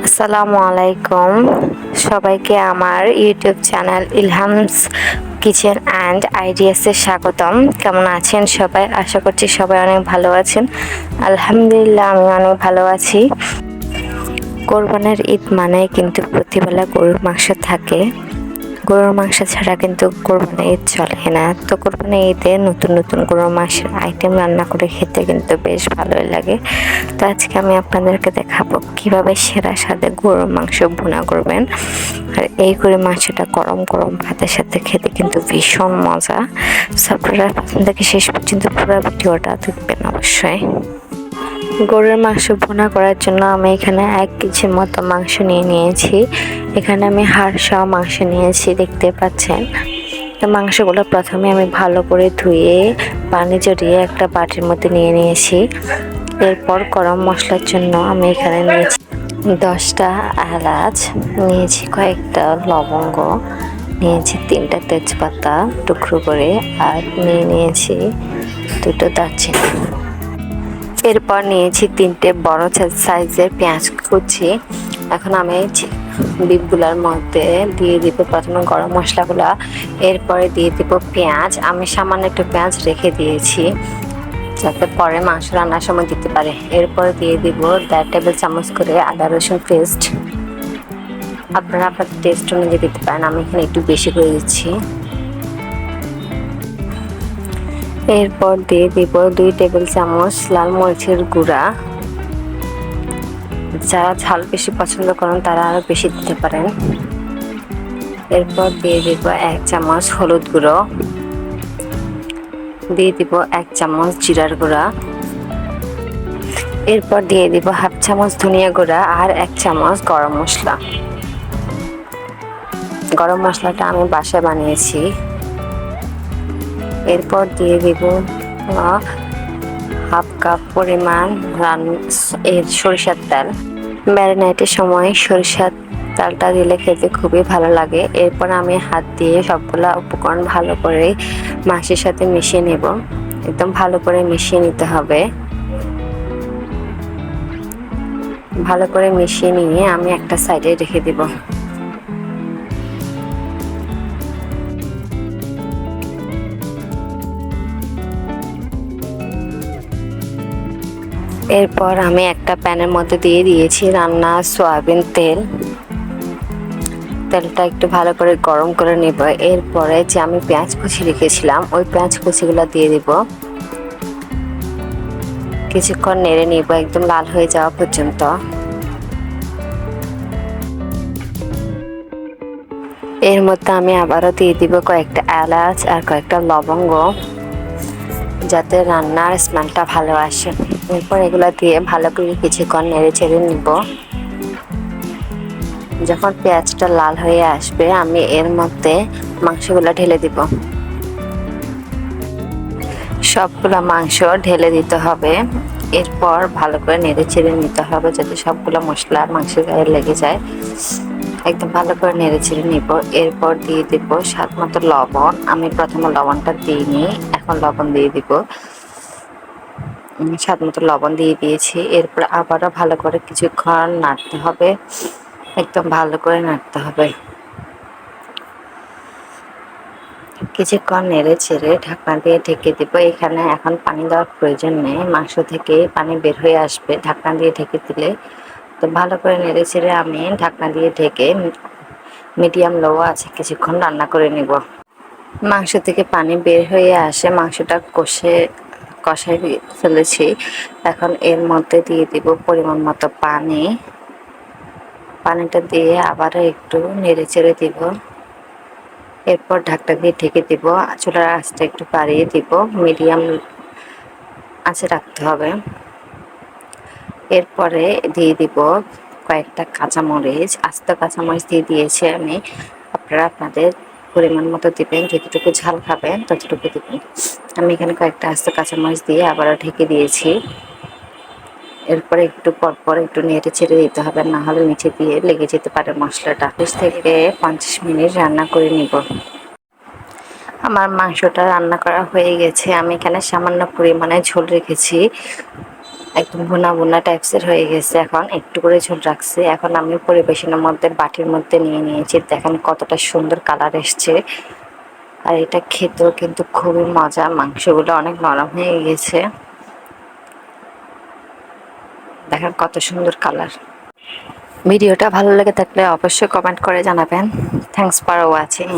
আসসালামু আলাইকুম। সবাইকে আমার ইউটিউব চ্যানেল ইলহামস কিচেন অ্যান্ড আইডিয়াসে স্বাগতম। কেমন আছেন সবাই? আশা করছি সবাই অনেক ভালো আছেন। আলহামদুলিল্লাহ, আমি অনেক ভালো আছি। কোরবানির ঈদ মানে কিন্তু প্রতিবেলা গরুর মাংস থাকে। গরুর মাংস ছাড়া কিন্তু কোরবানি ঈদ চলে না। তো কোরবানি ঈদে নতুন নতুন গরুর মাংসের আইটেম রান্না করে খেতে কিন্তু বেশ ভালোই লাগে। তো আজকে আমি আপনাদেরকে দেখাবো কিভাবে সেরা স্বাদে গরুর মাংস ভুনা করবেন। আর এই গরুর মাংসটা গরম গরম ভাতের সাথে খেতে কিন্তু ভীষণ মজা। সো আপনারা প্রথম থেকে শেষ পর্যন্ত পুরো ভিডিওটা দেখবেন অবশ্যই। গরুর মাংস ভুনা করার জন্য আমি এখানে 1 কেজির মতো মাংস নিয়ে নিয়েছি। এখানে আমি হাড় সহ মাংস নিয়েছি, দেখতে পাচ্ছেন। তো মাংসগুলো প্রথমে আমি ভালো করে ধুয়ে পানি জড়িয়ে একটা বাটির মধ্যে নিয়ে নিয়েছি। এরপর গরম মশলার জন্য আমি এখানে নিয়েছি 10টা এলাচ, নিয়েছি কয়েকটা লবঙ্গ, নিয়েছি 3টা তেজপাতা টুকরো করে, আর নিয়েছি 2টো দারচিনি। এরপর নিয়েছি 3টে বড় সাইজের পেঁয়াজ কুচি। এখন আমি বিফগুলোর মধ্যে দিয়ে দিব প্রথমে গরম মশলাগুলা, এরপরে দিয়ে দিব পেঁয়াজ। আমি সামান্য একটু পেঁয়াজ রেখে দিয়েছি যাতে পরে মাংস রান্নার সময় দিতে পারে। এরপরে দিয়ে দিব 1.5 টেবিল চামচ করে আদা রসুন পেস্ট। আপনারা আপনাদের টেস্ট অনুযায়ী দিতে পারেন, আমি এখানে একটু বেশি করে দিচ্ছি। এরপর দিয়ে দিব 2 টেবিল চামচ লাল মরিচের গুঁড়া। যারা ঝাল বেশি পছন্দ করেন তারা আরো বেশি দিতে পারেন। এরপর দিয়ে দিব 1 চামচ হলুদ গুঁড়ো, দিয়ে দিব 1 চামচ জিরার গুঁড়া। এরপর দিয়ে দিব 1/2 চামচ ধনিয়া গুঁড়া আর 1 চামচ গরম মশলা। গরম মশলাটা আমি বাসায় বানিয়েছি। এরপর দিয়ে দিব 1/2 কাপ পরিমাণ সরিষার তেল। ম্যারিনেটের সময় সরিষার তেলটা দিলে খেতে খুবই ভালো লাগে। এরপর আমি হাত দিয়ে সবগুলা উপকরণ ভালো করে মাংসের সাথে মিশিয়ে নেব। একদম ভালো করে মিশিয়ে নিতে হবে। ভালো করে মিশিয়ে নিয়ে আমি একটা সাইডে রেখে দেব। এরপর আমি একটা প্যানের মধ্যে দিয়ে দিয়েছি রান্না সয়াবিন তেল। তেলটা একটু ভালো করে গরম করে নেব। এরপরে যে আমি পেঁয়াজ কুচি রেখেছিলাম ওই পেঁয়াজ কুচিগুলো দিয়ে দিব। কিছুক্ষণ নেড়ে নিব একদম লাল হয়ে যাওয়া পর্যন্ত। এর মধ্যে আমি আবারও দিয়ে দিব কয়েকটা এলাচ আর কয়েকটা লবঙ্গ, যাতে রান্নার স্মেলটা ভালো আসে। এরপর এগুলো দিয়ে ভালো করে কিছুক্ষণ নেড়ে চেড়ে নিব। যখন পেঁয়াজটা লাল হয়ে আসবে আমি এর মধ্যে মাংসগুলো ঢেলে দিব। সবগুলো মাংস ঢেলে দিতে হবে। এরপর ভালো করে নেড়ে চেড়ে নিতে হবে যাতে সবগুলো মশলা মাংসের গায়ে লেগে যায়। একদম ভালো করে নেড়ে চেড়ে নিব। এরপর দিয়ে দিব স্বাদ মতো লবণ। আমি প্রথমে লবণটা দিইনি, এখন লবণ দিয়ে দিব। স্বাদ মতো লবণ দিয়ে দিয়েছি। এরপর আবারও ভালো করে কিছুক্ষণ নাড়তে হবে, একদম ভালো করে নাড়তে হবে। কিছুক্ষণ নেড়ে ছেড়ে ঢাকনা দিয়ে ঢেকে দিব। এখানে এখন পানি দেওয়ার প্রয়োজন নেই, মাংস থেকে পানি বের হয়ে আসবে ঢাকনা দিয়ে ঢেকে দিলে। তো ভালো করে নেড়ে ছেড়ে আমি ঢাকনা দিয়ে ঢেকে মিডিয়াম লো আছে কিছুক্ষণ রান্না করে নিব। মাংস থেকে পানি বের হয়ে আসে, মাংসটা কষাই ফেলেছি। এখন এর মধ্যে দিয়ে দিব পরিমাণ মতো পানি। পানিটা দিয়ে আবারও একটু নেড়ে চেড়ে দিব। এরপর ঢাকনা দিয়ে ঢেকে দিব। চুলার আঁচটা একটু বাড়িয়ে দিব, মিডিয়াম আঁচে রাখতে হবে। এরপরে দিয়ে দিব কয়েকটা কাঁচামরিচ, আস্ত কাঁচামরিচ দিয়ে দিয়েছি আমি। আপনারা আপনাদের পরিমাণ মতো দিবেন, যতটুকু ঝাল খাবেন ততটুকু দিবেন। আমি এখানে কয়েকটা আস্ত কাঁচামরিচ দিয়ে আবারও ঢেকে দিয়েছি। এরপরে একটু পরপর একটু নেড়ে ছেড়ে দিতে হবে, না হলে নিচে দিয়ে লেগে যেতে পারে মশলাটা। 20 থেকে 50 মিনিট রান্না করে নিব। আমার মাংসটা রান্না করা হয়ে গেছে। আমি এখানে সামান্য পরিমাণে ঝোল রেখেছি। একদম ভুনা ভুনা টাইপসের হয়ে গেছে। এখন একটু করে ঝোল রাখছি। এখন আমি পরিবেশনের মধ্যে বাটির মধ্যে নিয়ে নিয়েছি। দেখেন কতটা সুন্দর কালার এসছে। আর এটা খেতেও কিন্তু খুবই মজা। মাংসগুলো অনেক নরম হয়ে গেছে। দেখেন কত সুন্দর কালার। ভিডিওটা ভালো লেগে থাকলে অবশ্যই কমেন্ট করে জানাবেন। Thanks for watching.